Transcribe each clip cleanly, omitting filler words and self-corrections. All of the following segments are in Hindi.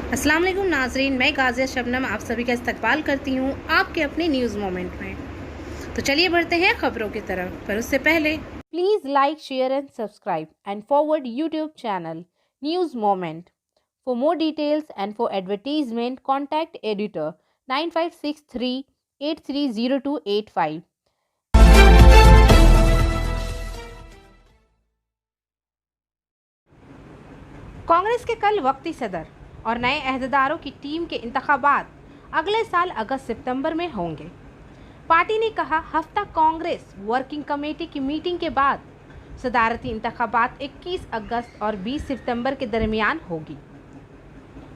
अस्सलाम वालेकुम नाजरीन, मैं गाज़िया शबनम आप सभी का इस्तकबाल करती हूँ आपके अपने न्यूज़ मोमेंट में। तो चलिए बढ़ते हैं खबरों की तरफ, पर उससे पहले please like, share and subscribe and forward YouTube channel news moment. For more details and for advertisement contact editor 9563830285। Congress के कल वक्ती सदर और नए अहदेदारों की टीम के इंतखाबात अगले साल अगस्त-सितंबर में होंगे। पार्टी ने कहा हफ्ता कांग्रेस वर्किंग कमेटी की मीटिंग के बाद सदारती इंतखाबात 21 अगस्त और 20 सितंबर के दरमियान होगी।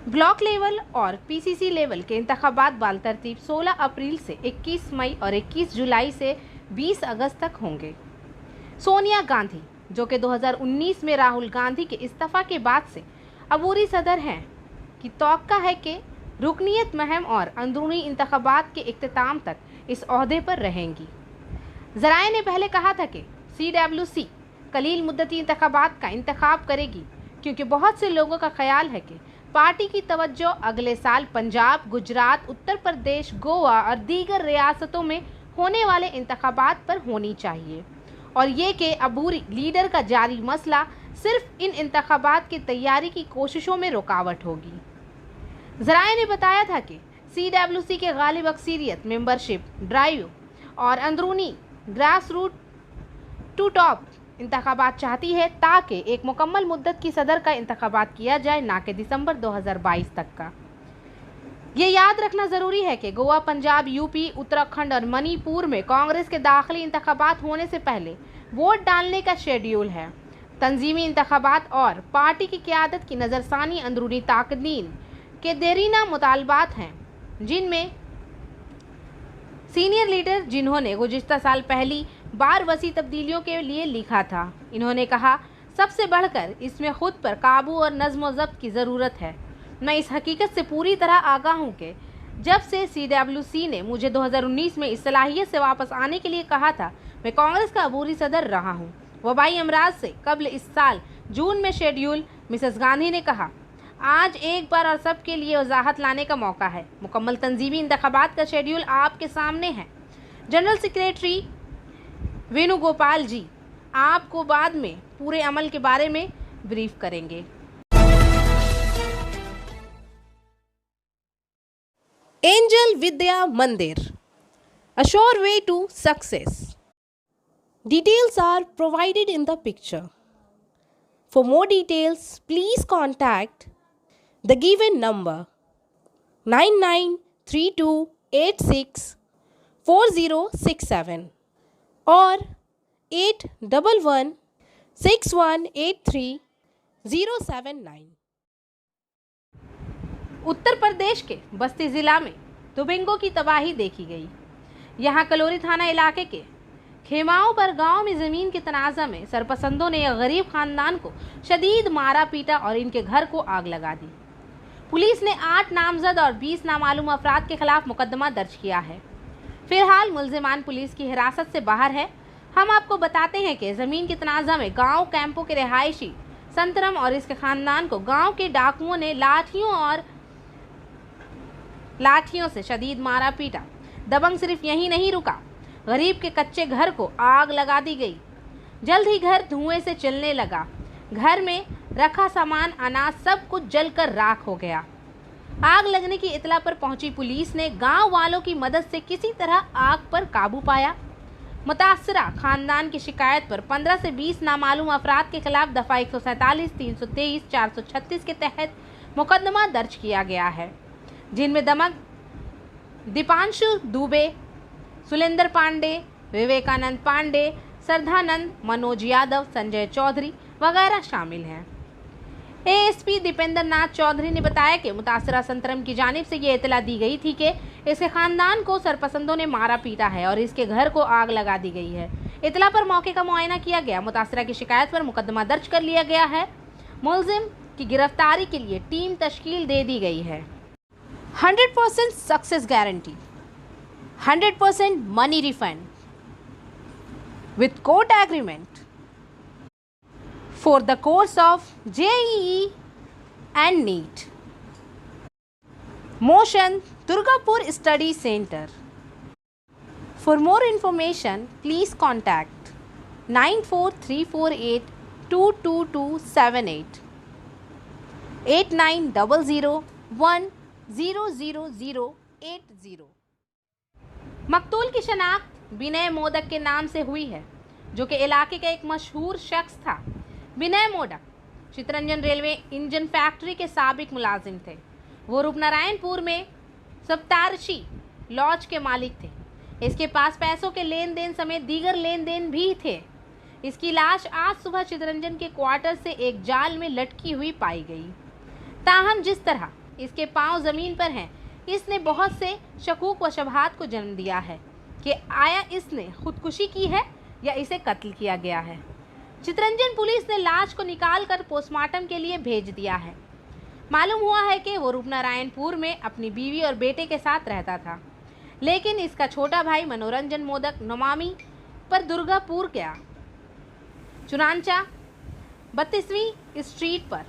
ब्लॉक लेवल और पीसीसी लेवल के इंतखाबात बालतरतीब 16 अप्रैल से 21 मई और 21 जुलाई से 20 अगस्त तक होंगे। सोनिया गांधी, जो कि 2019 में राहुल गांधी के इस्तीफा के बाद से अबूरी सदर हैं, की तौक्का है कि रुकनीत महम और अंदरूनी इंतखाबात के इख्तिताम तक इस ओहदे पर रहेंगी। ज़राए ने पहले कहा था कि CWC कलील मुद्दती इंतखाबात का इंतखाब करेगी, क्योंकि बहुत से लोगों का ख्याल है कि पार्टी की तवज्जो अगले साल पंजाब, गुजरात, उत्तर प्रदेश, गोवा और दीगर रियासतों में होने वाले इंतखाबात पर होनी चाहिए और ये कि अबूरी लीडर का जारी मसला सिर्फ इन इंतखाबात की तैयारी की कोशिशों में रुकावट होगी। ज़राए ने बताया था कि CWC के गालिब अक्सरियत मेंबरशिप ड्राइव और अंदरूनी ग्रास रूट टू टॉप इंतखाबात चाहती है, ताकि एक मुकम्मल मुद्दत की सदर का इंतखाबात किया जाए, ना कि दिसंबर 2022 तक का। ये याद रखना ज़रूरी है कि गोवा, पंजाब, यूपी, उत्तराखंड और मणिपुर में कांग्रेस के दाखिली इंतखाबात होने से पहले वोट डालने का शेड्यूल है। तंजीमी इंतखाबात और पार्टी की क़यादत की नज़रसानी अंदरूनी ताकदीन के देरीना मुतालबात हैं, जिनमें सीनियर लीडर जिन्होंने गुज़िश्ता साल पहली बार वसी तब्दीलियों के लिए लिखा था, इन्होंने कहा सबसे बढ़कर इसमें खुद पर काबू और नज़्म व ज़ब्त की ज़रूरत है। मैं इस हकीकत से पूरी तरह आगाह हूँ कि जब से CWC ने मुझे 2019 में इस सलाहियत से वापस आने के लिए कहा था, मैं कांग्रेस का अबूरी सदर रहा हूँ। वबाई अमराज से कबल इस साल जून में शेड्यूल, मिसेस गांधी ने कहा, आज एक बार और सब के लिए वजाहत लाने का मौका है। मुकम्मल तंजीमी इंतखाबात का शेड्यूल आपके सामने है। जनरल सेक्रेटरी वेणुगोपाल जी आपको बाद में पूरे अमल के बारे में ब्रीफ करेंगे। एंजल विद्या मंदिर, a sure way to success. Details are provided in the picture. For more details, please contact the given number 9932864067 or 8116183079. Uttar Pradesh के बस्ती ज़िला में दुबिंगों की तबाही देखी गई। यहाँ कलोरी थाना इलाके के खेमाओं पर गांव में ज़मीन के तनाज़ा में सरपसंदों ने एक गरीब ख़ानदान को शदीद मारा पीटा और इनके घर को आग लगा दी। पुलिस ने 8 नामजद और 20 नामालूम अफराद के खिलाफ मुकदमा दर्ज किया है। फिलहाल मुलजिमान पुलिस की हिरासत से बाहर है। हम आपको बताते हैं कि ज़मीन के तनाज़ा में गाँव कैंपों के रिहायशी संतरम और इसके ख़ानदान को गाँव के डाकुओं ने लाठियों से शदीद मारा पीटा। दबंग सिर्फ यहीं नहीं रुका, गरीब के कच्चे घर को आग लगा दी गई। जल्द ही घर धुएं से चलने लगा। घर में रखा सामान, अनाज सब कुछ जलकर राख हो गया। आग लगने की इतला पर पहुंची पुलिस ने गांव वालों की मदद से किसी तरह आग पर काबू पाया। मुतासरा खानदान की शिकायत पर 15 से 20 नामालूम अफराद के खिलाफ दफ़ा 147, 323, 436 के तहत मुकदमा दर्ज किया गया है, जिनमें दीपांशु दुबे, सुलेंदर पांडे, विवेकानंद पांडे, श्रद्धानंद, मनोज यादव, संजय चौधरी वगैरह शामिल हैं। ASP दीपेंद्र नाथ चौधरी ने बताया कि मुतासरा संतरम की जानिब से ये इतला दी गई थी कि इसके खानदान को सरपसंदों ने मारा पीटा है और इसके घर को आग लगा दी गई है। इतला पर मौके का मुआयना किया गया। मुतासरा की शिकायत पर मुकदमा दर्ज कर लिया गया है। मुलजिम की गिरफ्तारी के लिए टीम तश्कील दे दी गई है। 100% success guarantee, 100% money refund with court agreement for the course of JEE and NEET. Motion Durgapur Study Center. For more information, please contact 943482278 8900100080। मकतूल की शनाख्त विनय मोदक के नाम से हुई है, जो कि इलाके का एक मशहूर शख्स था। Vinay Modak Chittaranjan railway engine factory के साबिक मुलाजिम थे। वो रूपनारायणपुर में सप्तारशी लॉज के मालिक थे। इसके पास पैसों के लेन देन समेत दीगर लेन देन भी थे। इसकी लाश आज सुबह चितरंजन के क्वार्टर से एक जाल में लटकी हुई पाई गई। ताहम जिस तरह इसके पांव जमीन पर हैं, इसने बहुत से शकूक व शबहात को जन्म दिया है कि आया इसने खुदकुशी की है या इसे कत्ल किया गया है। चितरंजन पुलिस ने लाश को निकालकर पोस्टमार्टम के लिए भेज दिया है। मालूम हुआ है कि वो रूपनारायणपुर में अपनी बीवी और बेटे के साथ रहता था, लेकिन इसका छोटा भाई मनोरंजन मोदक नमामि पर दुर्गापुर गया। चुनांचा 32वीं स्ट्रीट पर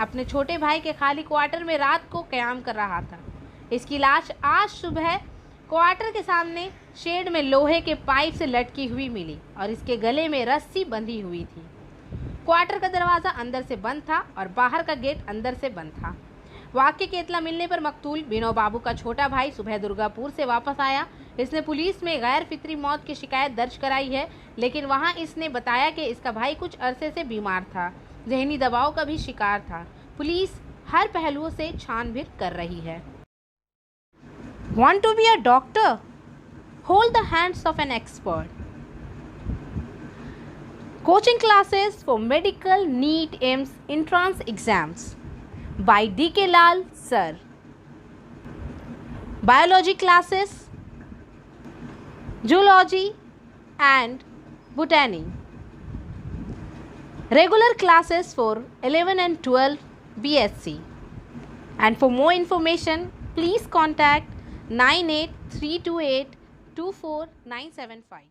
अपने छोटे भाई के खाली क्वार्टर में रात को क़याम कर रहा था। इसकी लाश आज सुबह क्वार्टर के सामने शेड में लोहे के पाइप से लटकी हुई मिली और इसके गले में रस्सी बंधी हुई थी। क्वार्टर का दरवाज़ा अंदर से बंद था और बाहर का गेट अंदर से बंद था। वाक़ये की इत्तला मिलने पर मकतूल विनोद बाबू का छोटा भाई सुबह दुर्गापुर से वापस आया। इसने पुलिस में गैर फितरी मौत की शिकायत दर्ज कराई है, लेकिन वहां इसने बताया कि इसका भाई कुछ अरसे से बीमार था, जहनी दबाव का भी शिकार था। पुलिस हर पहलुओं से छानबीन कर रही है। Want to be a doctor? Hold the hands of an expert. Coaching classes for medical NEET AIMS entrance exams by D.K. Lal Sir. Biology classes, zoology and botany. Regular classes for 11 and 12 BSc. And for more information, please contact 9832824975।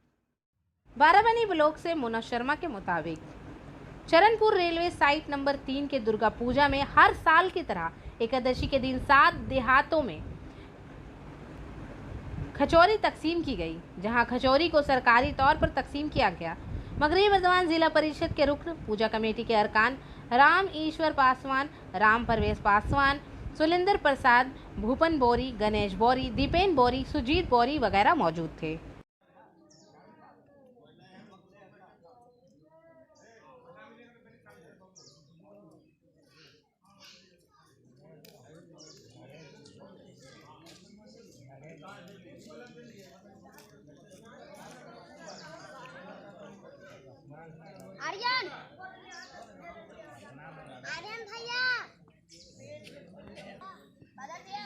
Barabani block से मोना शर्मा के मुताबिक चरणपुर रेलवे साइट नंबर 3 के दुर्गा पूजा में हर साल की तरह एकादशी के दिन 7 देहातों में खचौरी तकसीम की गई, जहां खचौरी को सरकारी तौर पर तकसीम किया गया। मगरबी बर्दवान जिला परिषद के रुकन, पूजा कमेटी के अरकान राम ईश्वर पासवान, राम परवेश पासवान, सुलिंदर प्रसाद, भूपन बोरी, गणेश बोरी, दीपेन बोरी, सुजीत बोरी वगैरह मौजूद थे। आर्यन आर्यन भैया बदल दिया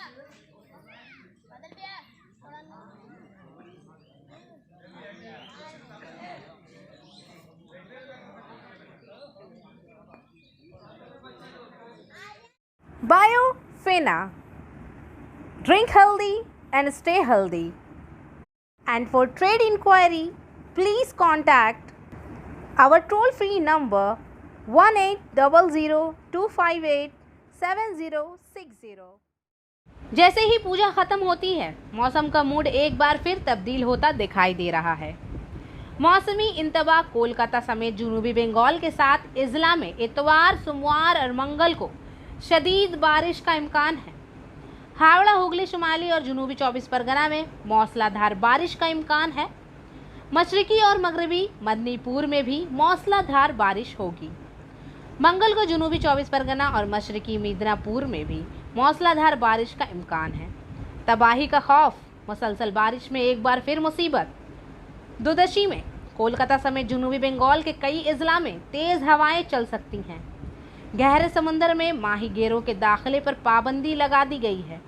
Biofina. Drink healthy and stay healthy. And for trade inquiry, please contact our toll-free number 1800258760। जैसे ही पूजा ख़त्म होती है, मौसम का मूड एक बार फिर तब्दील होता दिखाई दे रहा है। मौसमी इंतबा कोलकाता समेत जनूबी बंगाल के साथ इज़ला में इतवार, सोमवार और मंगल को शदीद बारिश का इम्कान है। हावड़ा, हुगली, शुमाली और जनूबी 24 परगना में मौसलाधार बारिश का इम्कान है। मशरकी और मगरबी मदनीपुर में भी मौसलाधार बारिश होगी। मंगल को जनूबी 24 परगना और मशरकी मिदनापुर में भी मौसलाधार बारिश का इम्कान है। तबाही का खौफ, मुसलसल बारिश में एक बार फिर मुसीबत। दुदशी में कोलकाता समेत जनूबी बंगाल के कई अजला में तेज़ हवाएं चल सकती हैं। गहरे समुंदर में माहीगीरों के दाखिले पर पाबंदी लगा दी गई है।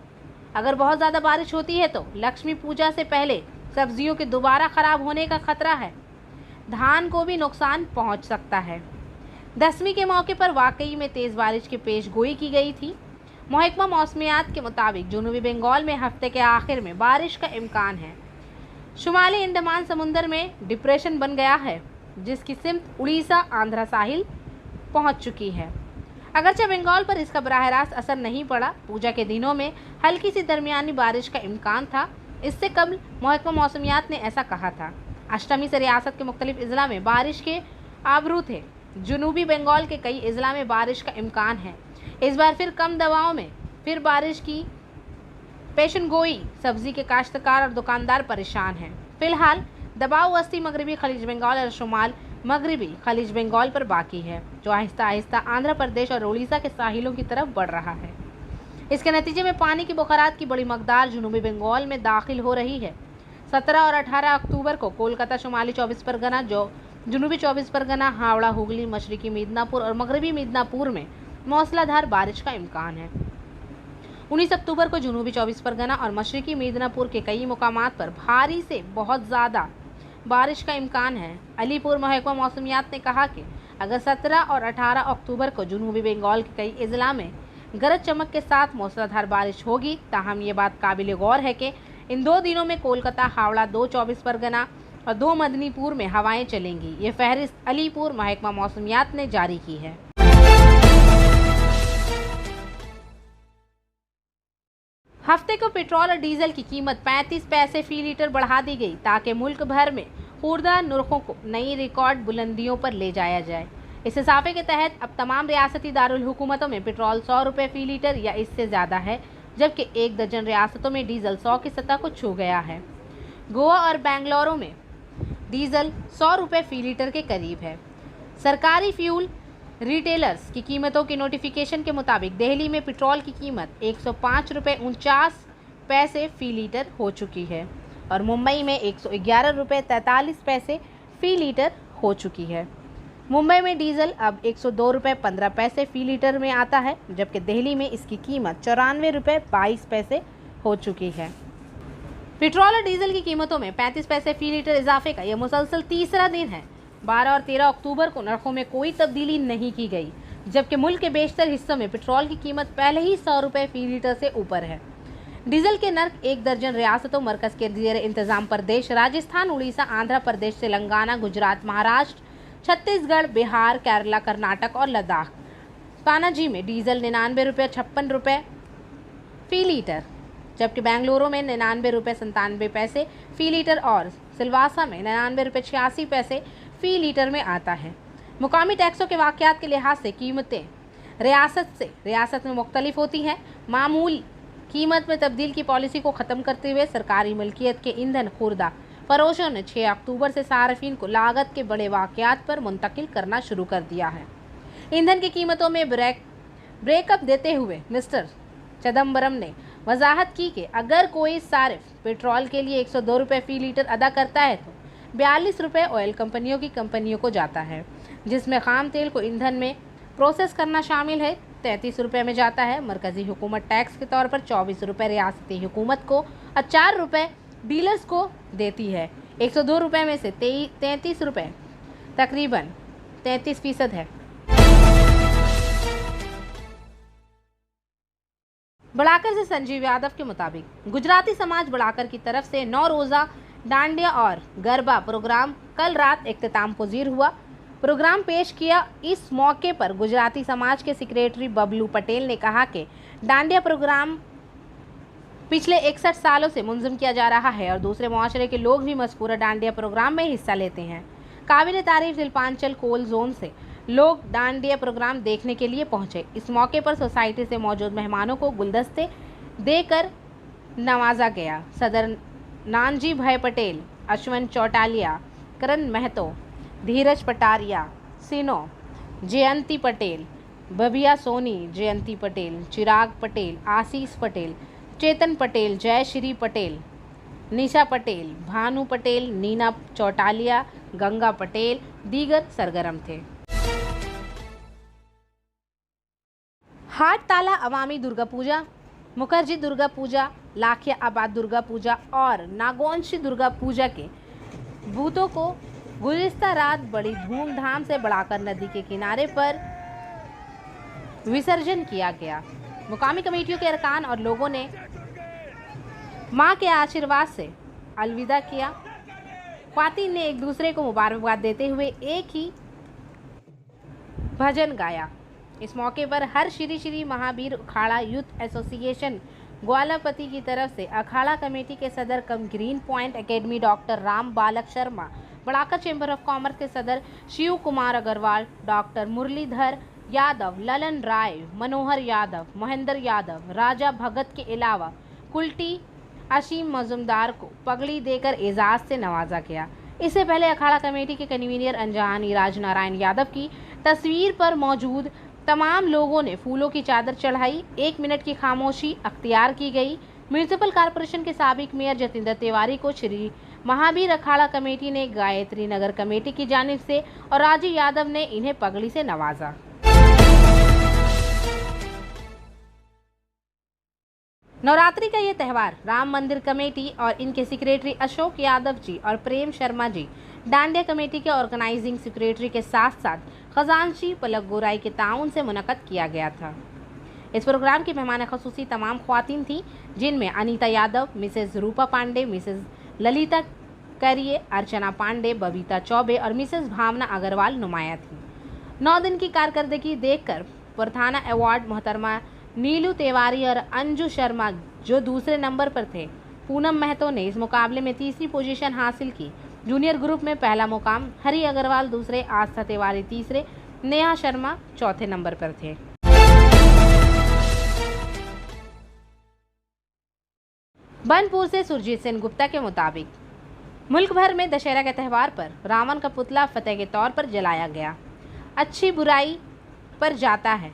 अगर बहुत ज़्यादा बारिश होती है तो लक्ष्मी पूजा से पहले सब्जियों के दोबारा ख़राब होने का खतरा है। धान को भी नुकसान पहुंच सकता है। 10वीं के मौके पर वाकई में तेज़ बारिश की पेशगोई की गई थी। महकमा मौसमियात के मुताबिक जनूबी बंगाल में हफ्ते के आखिर में बारिश का इम्कान है। शुमाली अंडमान समुंदर में डिप्रेशन बन गया है, जिसकी सिमत उड़ीसा आंध्रा साहिल पहुंच चुकी है। अगरचे बंगाल पर इसका बराह रास्त असर नहीं पड़ा, पूजा के दिनों में हल्की सी दरमियानी बारिश का इम्कान था। इससे कबल महकमा मौसमियात ने ऐसा कहा था। अष्टमी से रियासत के मुख्तलिफ अजला में बारिश के आबरू थे। जनूबी बंगाल के कई अजला में बारिश का इम्कान है। इस बार फिर कम दबाव में फिर बारिश की पेशन गोई, सब्जी के काश्तकार और दुकानदार परेशान हैं। फिलहाल दबाव वस्ती मगरबी खलीज बंगाल और शुमाल मगरबी खलीज बंगाल पर बाकी है, जो आहिस्ता आहिस्ता आंध्र प्रदेश और उड़ीसा के साहिलों की तरफ बढ़ रहा है। इसके नतीजे में पानी की बुखारात की बड़ी मकदार जनूबी बंगाल में दाखिल हो रही है। 17 और 18 अक्टूबर को कोलकाता, शुमाली 24 परगना, जनूबी 24 परगना, हावड़ा, हुगली, मशरकी मिदनापुर और मगरबी मिदनापुर में मूसलाधार बारिश का इम्कान है। 19 अक्टूबर को जनूबी 24 परगना और मशरकी मिदनापुर के कई मुकामात पर भारी से बहुत ज़्यादा बारिश का इम्कान है। अलीपुर महकमा मौसमियात ने कहा कि अगर 17 और 18 अक्टूबर को जनूबी बंगाल के कई अजला में गरज चमक के साथ मूसलाधार बारिश होगी, ताहम ये बात काबिल गौर है कि इन 2 दिनों में कोलकाता, हावड़ा, 2 24 परगना और 2 मदनीपुर में हवाएं चलेंगी। ये फहरिस्त अलीपुर महकमा मौसमियात ने जारी की है। हफ्ते को पेट्रोल और डीजल की कीमत 35 पैसे फी लीटर बढ़ा दी गई, ताकि मुल्क भर में खुर्दा नरखों को नई रिकॉर्ड बुलंदियों पर ले जाया जाए। इस इजाफे के तहत अब तमाम रियासती दारुल हुकूमतों में पेट्रोल 100 रुपये फी लीटर या इससे ज़्यादा है, जबकि 1 दर्जन रियासतों में डीजल 100 की सतह को छू गया है। गोवा और बेंगलुरु में डीजल 100 रुपये फी लीटर के करीब है। सरकारी फ्यूल रिटेलर्स की कीमतों के नोटिफिकेशन के मुताबिक दिल्ली में पेट्रोल की कीमत 105 रुपये 49 पैसे फी लीटर हो चुकी है और मुंबई में 111 रुपये 43 पैसे फी लीटर हो चुकी है। मुंबई में डीजल अब 102 रुपये 15 पैसे फी लीटर में आता है, जबकि दिल्ली में इसकी कीमत 94 रुपये 22 पैसे हो चुकी है। पेट्रोल और डीजल की कीमतों में 35 पैसे फी लीटर इजाफे का यह मुसलसल तीसरा दिन है। 12 और 13 अक्टूबर को नरखों में कोई तब्दीली नहीं की गई, जबकि मुल्क के बेशतर हिस्सों में पेट्रोल की कीमत पहले ही 100 रुपये फी लीटर से ऊपर है। डीजल के नर्क 1 दर्जन रियासतों, मरकज़ के ज़ेर इंतज़ाम प्रदेश राजस्थान, उड़ीसा, आंध्र प्रदेश, तेलंगाना, गुजरात, महाराष्ट्र, छत्तीसगढ़, बिहार, केरला, कर्नाटक और लद्दाख, पानाजी में डीजल 99 रुपये 56 रुपये फी लीटर, जबकि बेंगलुरु में 99 रुपये 97 पैसे फी लीटर और सिलवासा में 99 रुपये 86 पैसे फी लीटर में आता है। मुकामी टैक्सों के वाक़यात के लिहाज से कीमतें रियासत से रियासत में मुख्तलिफ होती हैं। मामूल कीमत में तब्दील की पॉलिसी को ख़त्म करते हुए सरकारी मिल्कियत के ईंधन खुर्दा फरोशों ने 6 अक्टूबर से सार्फिन को लागत के बड़े वाक़यात पर मुंतकिल करना शुरू कर दिया है। ईंधन की कीमतों में ब्रेकअप देते हुए मिस्टर चिदम्बरम ने वजाहत की कि अगर कोई सारिफ पेट्रोल के लिए 102 रुपये फी लीटर अदा करता है तो 42 रुपये ऑयल कंपनियों को जाता है, जिसमें खाम तेल को ईंधन में प्रोसेस करना शामिल है। 33 रुपये में जाता है। मरकज़ी हुकूमत टैक्स के तौर पर 24 रुपये रियासती हुकूमत को और 4 रुपये डीलर्स को देती है। 102 रुपये में से 33 रुपये तकरीबन 33% है। बड़ाकर से संजीव यादव के मुताबिक गुजराती समाज बड़ाकर की तरफ से 9 रोज़ा डांडिया और गरबा प्रोग्राम कल रात इख्तिताम पजीर हुआ। प्रोग्राम पेश किया। इस मौके पर गुजराती समाज के सेक्रेटरी बबलू पटेल ने कहा कि डांडिया प्रोग्राम पिछले 61 सालों से मुंज़म किया जा रहा है और दूसरे मुआशरे के लोग भी मज़कूरा डांडिया प्रोग्राम में हिस्सा लेते हैं। काबिल तारीफ दिलपांचल कोल जोन से लोग डांडिया प्रोग्राम देखने के लिए पहुंचे। इस मौके पर सोसाइटी से मौजूद मेहमानों को गुलदस्ते देकर नवाजा गया। सदर नानजी भाई पटेल, अश्वन चौटालिया, करण महतो, धीरज पटारिया, सिनो, जयंती पटेल, बबिया सोनी, जयंती पटेल, चिराग पटेल, आशीष पटेल, चेतन पटेल, जयश्री पटेल, निशा पटेल, भानु पटेल, नीना चौटालिया, गंगा पटेल दीगर सरगर्म थे। हाट ताला अवामी दुर्गा पूजा, मुखर्जी दुर्गा पूजा, लाखिया आबाद दुर्गा पूजा और नागौनशी दुर्गा पूजा के बूतों को गुज़िश्ता रात बड़ी धूमधाम से बड़ाकर नदी के किनारे पर विसर्जन किया गया। मुकामी कमेटियों के अरकान और लोगों ने मां के आशीर्वाद से अलविदा किया। ख्वातीन ने एक दूसरे को मुबारकबाद देते हुए एक ही भजन गाया। इस मौके पर हर श्री श्री महावीर अखाड़ा यूथ एसोसिएशन ग्वालापति की तरफ से अखाड़ा कमेटी के सदर cum green point academy doctor Ram Balak Sharma, Barakar chamber of commerce के सदर शिव कुमार अग्रवाल, डॉक्टर मुरलीधर यादव, ललन राय, मनोहर यादव, महेंद्र यादव, राजा भगत के अलावा कुल्टी असीम मजुमदार को पगड़ी देकर एजाज से नवाजा गया। इससे पहले अखाड़ा कमेटी के कन्वीनर अंजहानी राजनारायण यादव की तस्वीर पर मौजूद तमाम लोगों ने फूलों की चादर चढ़ाई। 1 मिनट की खामोशी अख्तियार की गई। म्यूनिसिपल कॉरपोरेशन के साबिक मेयर जतिंदर तिवारी को श्री महावीर अखाड़ा कमेटी ने गायत्री नगर कमेटी की जानिब से और राजू यादव ने इन्हें पगड़ी से नवाजा। नवरात्रि का ये त्यौहार राम मंदिर कमेटी और इनके सेक्रेटरी अशोक यादव जी और प्रेम शर्मा जी, डांडिया कमेटी के ऑर्गेनाइजिंग सेक्रेटरी के साथ साथ खजांची पलक गोराई के ताउन से मुनक्कद किया गया था। इस प्रोग्राम की मेहमान खसूसी तमाम ख्वातीन थीं, जिनमें अनीता यादव, मिसेज रूपा पांडे, मिसेज ललिता करिए, अर्चना पांडे, बबीता चौबे और मिसेज भावना अग्रवाल नुमाया थी। 9 दिन की कारकर्दगी देखकर प्रथाना अवार्ड मोहतरमा नीलू तिवारी और अंजू शर्मा जो दूसरे नंबर पर थे, पूनम महतो ने इस मुकाबले में तीसरी पोजीशन हासिल की। जूनियर ग्रुप में पहला मुकाम हरी अग्रवाल दूसरे, आस्था तिवारी तीसरे, नेहा शर्मा चौथे नंबर पर थे। बनपुर से सुरजीत सिंह गुप्ता के मुताबिक मुल्क भर में दशहरा के त्यौहार पर रावण का पुतला फतेह के तौर पर जलाया गया। अच्छी बुराई पर जाता है,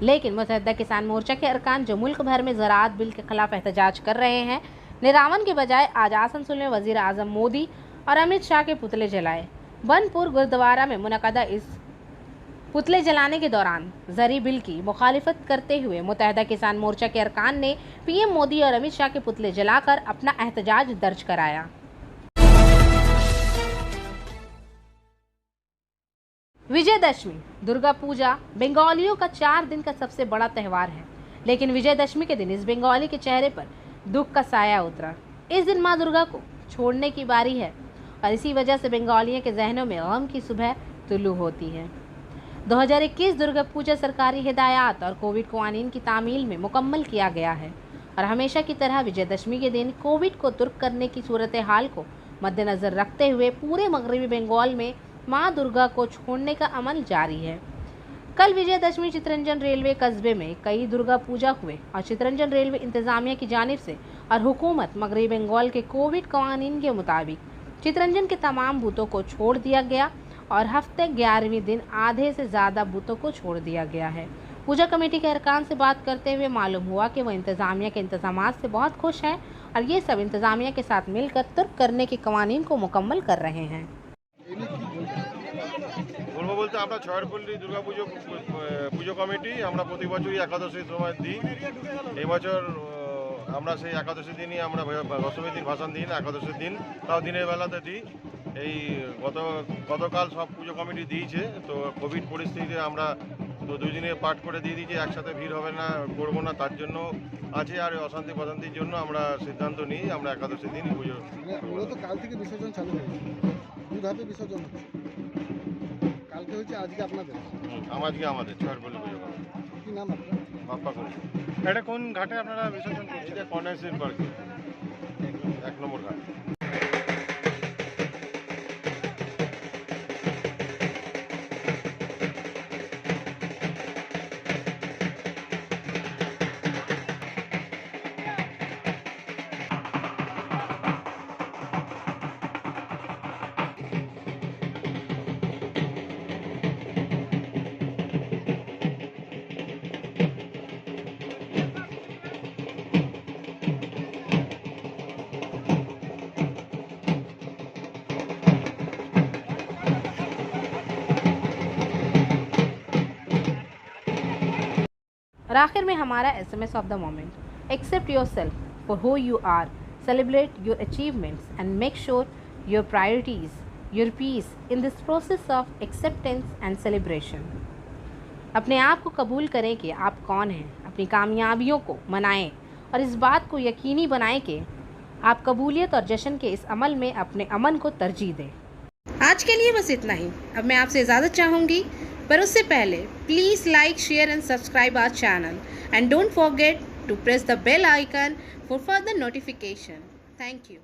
लेकिन मुत्तहिदा किसान मोर्चा के अरकान जो मुल्क भर में ज़राअत बिल के खिलाफ एहतजाज कर रहे हैं ने रावण के बजाय आज आसनसोल में वज़ीर आज़म मोदी और अमित शाह के पुतले जलाए। बनपुर गुरुद्वारा में मुनक़दा इस पुतले जलाने के दौरान ज़री बिल की मुखालिफत करते हुए मुत्तहिदा किसान मोर्चा के अरकान ने पीएम मोदी और अमित शाह के पुतले जलाकर अपना एहतजाज दर्ज कराया। विजयदशमी दुर्गा पूजा बंगालियों का 4 दिन का सबसे बड़ा त्यौहार है, लेकिन विजयदशमी के दिन इस बंगाली के चेहरे पर दुख का साया उतरा। इस दिन मां दुर्गा को छोड़ने की बारी है और इसी वजह से बंगालियों के जहनों में गम की सुबह तुलू होती है। 2021 दुर्गा पूजा सरकारी हिदायत और कोविड क्वारंटीन की तामील में मुकम्मल किया गया है और हमेशा की तरह विजयदशमी के दिन कोविड को तुर्क करने की सूरत हाल को मद्देनज़र रखते हुए पूरे मगरबी बंगाल में मां दुर्गा को छोड़ने का अमल जारी है। कल विजयदशमी चितरंजन रेलवे कस्बे में कई दुर्गा पूजा हुए और चितरंजन रेलवे इंतजामिया की जानिब से और हुकूमत मगरबी बंगाल के कोविड कवानीन के मुताबिक चितरंजन के तमाम बूथों को छोड़ दिया गया और हफ्ते 11वें दिन आधे से ज़्यादा बूथों को छोड़ दिया गया है। पूजा कमेटी के अरकान से बात करते हुए मालूम हुआ कि वह इंतजामिया के इंतजामात से बहुत खुश हैं और ये सब इंतजामिया के साथ मिलकर तुर्क करने के कवानीन को मुकम्मल कर रहे हैं। বলবো বলতে আমরা ছয়ারপল্লী দুর্গা পুজো কমিটি আমরা প্রতি বছরই একাদশীর সময় দিই। এই বছর আমরা সেই একাদশীর দিনই আমরা দশমীর দিন ভাসান দিই না, একাদশীর দিন তাও দিনের বেলাতে দিই। এই গতকাল সব পুজো কমিটি দিয়েছে, তো কোভিড পরিস্থিতিতে আমরা তো 2 দিনে পাঠ করে দিয়ে দিয়েছি, একসাথে ভিড় হবে না, করবো না, তার জন্য আছে। আর অশান্তি প্রশান্তির জন্য আমরা সিদ্ধান্ত নিই আমরা একাদশীর দিন পুজো। মূলত কাল থেকে বিসর্জন চালু হয়েছে, 2 ধাপে বিসর্জন হচ্ছে। কালকে হচ্ছে, আজকে আপনাদের আমাদের ছয়ারপল্লী পুজো কমিটি। কি নাম আপনার? বাপ্পা করে। এটা কোন ঘাটে আপনারা বিসর্জন করছেন? এটা কর্নার পার্কে 1 নম্বর ঘাট। और आखिर में हमारा SMS of the moment, accept yourself for who you are, celebrate your achievements and make sure your priorities your peace in this process of acceptance and celebration. अपने आप को कबूल करें कि आप कौन हैं, अपनी कामयाबियों को मनाएं और इस बात को यकीनी बनाएं कि आप कबूलियत और जश्न के इस अमल में अपने अमन को तरजीह दें। आज के लिए बस इतना ही। अब मैं आपसे इजाज़त चाहूँगी। पर उससे पहले please like, share and subscribe our channel and don't forget to press the bell icon for further notification. Thank you.